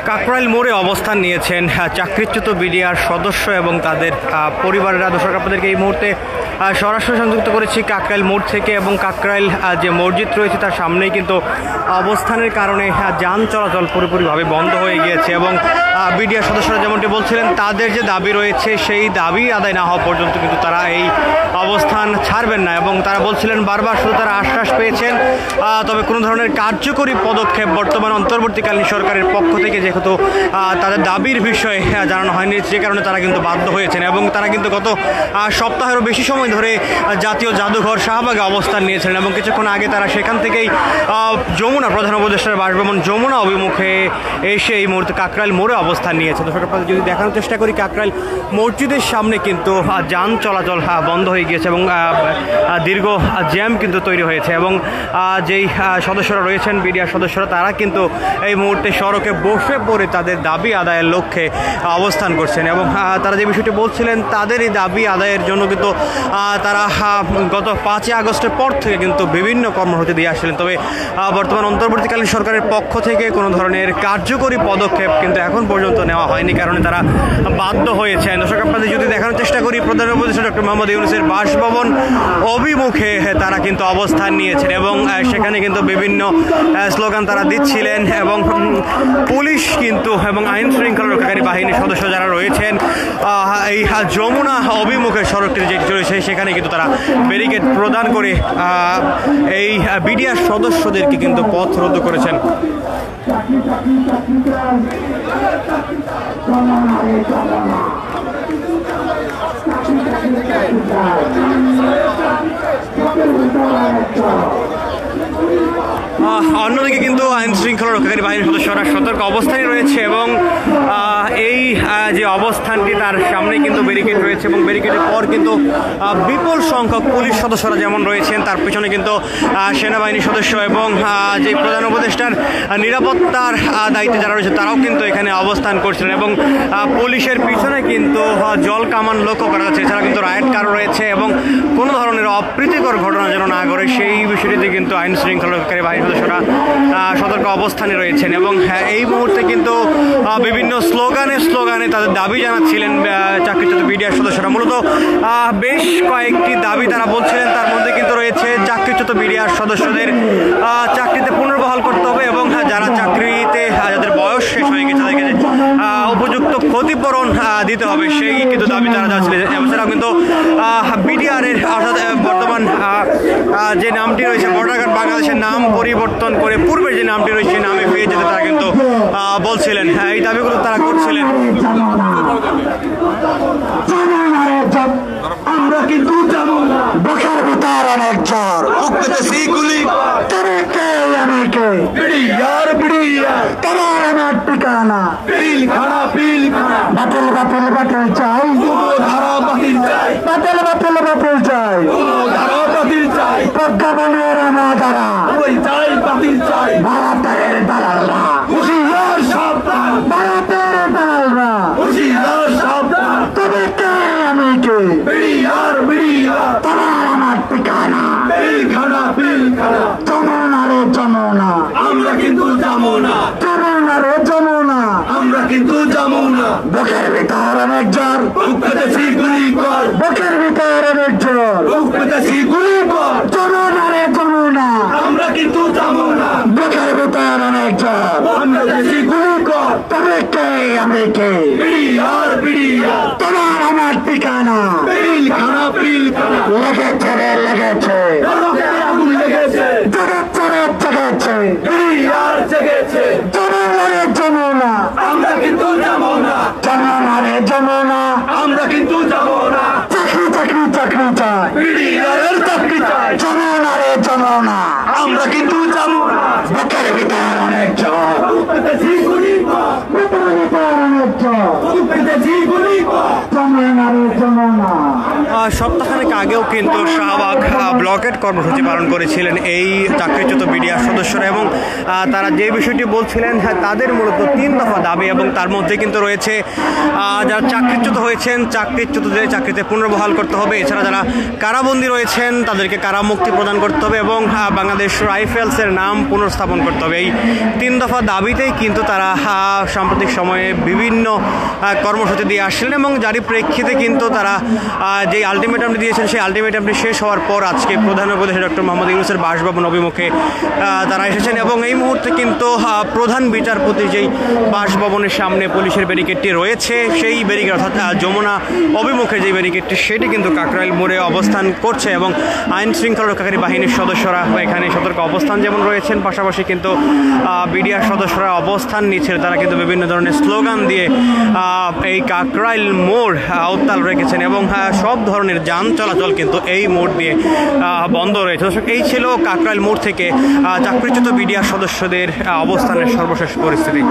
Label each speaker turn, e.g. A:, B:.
A: কাকরাইল মোড়ে অবস্থান নিয়েছেন চাকরিচ্যুত বিডিআর সদস্য এবং তাদের পরিবারেরা। দর্শক, আপনাদেরকে এই মুহূর্তে সরাসরি সংযুক্ত করেছি কাকরাইল মোড় থেকে, এবং কাকরাইল যে মসজিদ রয়েছে তার সামনেই কিন্তু অবস্থানের কারণে যান চলাচল পুরোপুরিভাবে বন্ধ হয়ে গিয়েছে। এবং বিডিআর সদস্যরা যেমনটি বলছিলেন, তাদের যে দাবি রয়েছে সেই দাবি আদায় না হওয়া পর্যন্ত কিন্তু তারা এই অবস্থান ছাড়বেন না। এবং তারা বলছিলেন বারবার শুধু তারা আশ্বাস পেয়েছেন, তবে কোনো ধরনের কার্যকরী পদক্ষেপ বর্তমান অন্তর্বর্তীকালীন সরকারের পক্ষ থেকে যেহেতু তাদের দাবির বিষয়ে জানানো হয়নি, যে কারণে তারা কিন্তু বাধ্য হয়েছেন। এবং তারা কিন্তু গত সপ্তাহেরও বেশি সময় ধরে জাতীয় জাদুঘর শাহবাগে অবস্থান নিয়েছিলেন, এবং কিছুক্ষণ আগে তারা সেখান থেকেই যমুনা প্রধান উপদেষ্টার বাসভবন যমুনা অভিমুখে এসে এই মুহূর্তে কাকরাইল মোড়ে অবস্থান নিয়েছে। দর্শক, আপনাদের যদি দেখানোর চেষ্টা করি, কাকরাইল মসজিদের সামনে কিন্তু যান চলাচল বন্ধ হয়ে গিয়েছে এবং দীর্ঘ জ্যাম কিন্তু তৈরি হয়েছে। এবং যেই সদস্যরা রয়েছেন বিডিআর সদস্যরা, তারা কিন্তু এই মুহূর্তে সড়কে বসে পড়ে তাদের দাবি আদায়ের লক্ষ্যে অবস্থান করছেন। এবং তারা যে বিষয়টি বলছিলেন, তাদের এই দাবি আদায়ের জন্য কিন্তু তারা গত 5 আগস্টের পর থেকে কিন্তু বিভিন্ন কর্মসূচি দিয়ে আসছিলেন, তবে বর্তমান অন্তর্বর্তীকালীন সরকারের পক্ষ থেকে কোনো ধরনের কার্যকরী পদক্ষেপ কিন্তু এখন পর্যন্ত নেওয়া হয়নি, কারণে তারা বাধ্য হয়েছেন। দর্শক, আপনাদের যদি দেখানোর চেষ্টা করি, প্রধান উপদেষ্টা ডক্টর মোহাম্মদ ইউনূসের বাসভবন অভিমুখে তারা কিন্তু অবস্থান নিয়েছেন, এবং সেখানে কিন্তু বিভিন্ন স্লোগান তারা দিচ্ছিলেন। এবং পুলিশ কিন্তু এবং আইন শৃঙ্খলা রক্ষাকারী বাহিনীর সদস্য যারা রয়েছেন, এই যমুনা অভিমুখে সড়কটি যেটি রয়েছে সেখানে কিন্তু তারা ব্যারিকেড প্রদান করে এই বিডিআর সদস্যদেরকে কিন্তু পথ রোধ করেছেন। অন্যদিকে কিন্তু আইন শৃঙ্খলা রক্ষাকারী বাহিনীর সদস্যরা সতর্ক অবস্থানে রয়েছে, এবং এই যে অবস্থানটি তার সামনে কিন্তু ব্যারিকেড রয়েছে, এবং ব্যারিকেডের পর কিন্তু বিপুল সংখ্যক পুলিশ সদস্যরা যেমন রয়েছেন, তার পেছনে কিন্তু সেনাবাহিনীর সদস্য এবং যে প্রধান উপদেষ্টার নিরাপত্তার দায়িত্বে যারা রয়েছে তারাও কিন্তু এখানে অবস্থান করছিলেন। এবং পুলিশের পিছনে কিন্তু জল কামান লক্ষ্য করা যাচ্ছে। এছাড়া কিন্তু রাইট কার রয়েছে, এবং কোনো ধরনের অপ্রীতিকর ঘটনা যেন না ঘটে সেই বিষয়টিতে কিন্তু আইন শৃঙ্খলা রক্ষাকারী বাহিনীর সদস্যরা সতর্ক অবস্থানে রয়েছেন। এবং এই মুহূর্তে কিন্তু বিভিন্ন স্লোগানে তাদের দাবি জানাচ্ছিলেন চাকরিচ্যুত বিডিআর সদস্যরা। মূলত বেশ কয়েকটি দাবি তারা বলছিলেন, তার মধ্যে কিন্তু রয়েছে চাকরিচ্যুত বিডিআর সদস্যদের চাকরিতে পুনর্বহাল করতে হবে, এবং যারা চাকরিতে যাদের বয়স শেষ হয়ে গেছে তাদেরকে উপযুক্ত ক্ষতিপূরণ দিতে হবে, সেই কিন্তু দাবি তারা যাচ্ছিলেন। এছাড়াও কিন্তু বিডিআরের অর্থাৎ বর্তমান যে নামটি রয়েছে বর্ডার গার্ড বাংলাদেশের নাম পরিবর্তন করে পূর্বের যে নামটি রয়েছে সেই নামে ফিরে যেতে তারা কিন্তু বলছিলেন। এই দাবিগুলো তারা করছিলেন।
B: আমরা কিন্তু বুকের ভিতর অনেক জ্বর, আমার ঠিকানা বাতিল বাতিল বাতিল চাই, বাতিল বাতিল বাতিল চাই, প্রজ্ঞাপনের আমাদারা ভারতের দালালরা, ভারতের দালালরা, তবে কে আমি কে, তোমার আমার ঠিকানা যমুনা রে যমুনা,
C: আমরা কিন্তু যাবো না,
B: যমুনা রে যমুনা,
C: আমরা কিন্তু যাবো না।
B: বুকের ভিতর অনেক জ্বর,
C: গুলি কর,
B: বুকের ভিতর অনেক জ্বর,
C: গুলি কর,
B: যমুনা রে যমুনা,
C: আমরা কিন্তু যাবো না।
B: বুকের ভিতর অনেক জ্বর,
C: আমরা গুলি কর,
B: তবে কে আমি কে,
C: বিডিআর
B: তোমার আমার ঠিকানা
C: পিলখানা
B: লেগেছে রে লেগেছে,
C: আগুন লেগেছে,
B: জেগেছে
C: বিডিআর জেগেছে,
B: যমুনা রে যমুনা,
C: আমরা কিন্তু যাবো না,
B: যমুনা রে যমুনা,
C: আমরা কিন্তু যাবো না।
B: চাকরি চাকরি চাকরি চাই,
C: বিডিআরের চাকরি চাই,
B: যমুনা রে যমুনা,
C: আমরা কিন্তু যাবো না।
B: বুকের ভিতর অনেক জ্বর,
C: গুলি কর,
B: বুকের ভিতর অনেক জ্বর,
C: গুলি কর,
B: যমুনা রে যমুনা।
A: সপ্তাহখানেক আগেও কিন্তু শাহবাগ ব্লকেট কর্মসূচি পালন করেছিলেন এই চাকরিচ্যুত বিডিআর সদস্যরা, এবং তারা যে বিষয়টি বলছিলেন তাদের মূলত 3 দফা দাবি, এবং তার মধ্যে কিন্তু রয়েছে যারা চাকরিচ্যুত হয়েছেন চাকরিচ্যুতদের চাকরিতে পুনর্বহাল করতে হবে, এছাড়া যারা কারাবন্দী রয়েছেন তাদেরকে কারামুক্তি প্রদান করতে হবে, এবং বাংলাদেশ রাইফেলসের নাম পুনর্স্থাপন করতে হবে। এই 3 দফা দাবিতেই কিন্তু তারা সাম্প্রতিক সময়ে বিভিন্ন কর্মসূচি দিয়ে আসছিলেন, এবং যারই প্রেক্ষিতে কিন্তু তারা যে আলটিমেটামটি দিয়েছেন সেই আলটিমেটামটি শেষ হওয়ার পর আজকে প্রধান উপদেষ্টা ডক্টর মোহাম্মদ ইউনূসের বাসভবন অভিমুখে তারা এসেছেন, এবং এই মুহূর্তে কিন্তু প্রধান বিচারপতি যেই বাসভবনের সামনে পুলিশের ব্যারিকেডটি রয়েছে সেই ব্যারিকেড অর্থাৎ যমুনা অভিমুখে যে ব্যারিকেডটি সেটি কিন্তু কাকরাইল মোড়ে অবস্থান করছে, এবং আইন শৃঙ্খলা রক্ষাকারী বাহিনীর সদস্যরা এখানে সতর্ক অবস্থান যেমন রয়েছেন, পাশাপাশি কিন্তু বিডিআর সদস্যরা অবস্থান নিচ্ছেন, তারা কিন্তু বিভিন্ন ধরনের স্লোগান দিয়ে এই কাকরাইল মোড় উত্তাল রেখেছেন, এবং সব ধরনের যান চলাচল কিন্তু এই মোড় দিয়ে বন্ধ রয়েছে। দর্শক, এই ছিল কাকরাইল মোড় থেকে চাকরিচ্যুত বিডিআর সদস্যদের অবস্থানের সর্বশেষ পরিস্থিতি।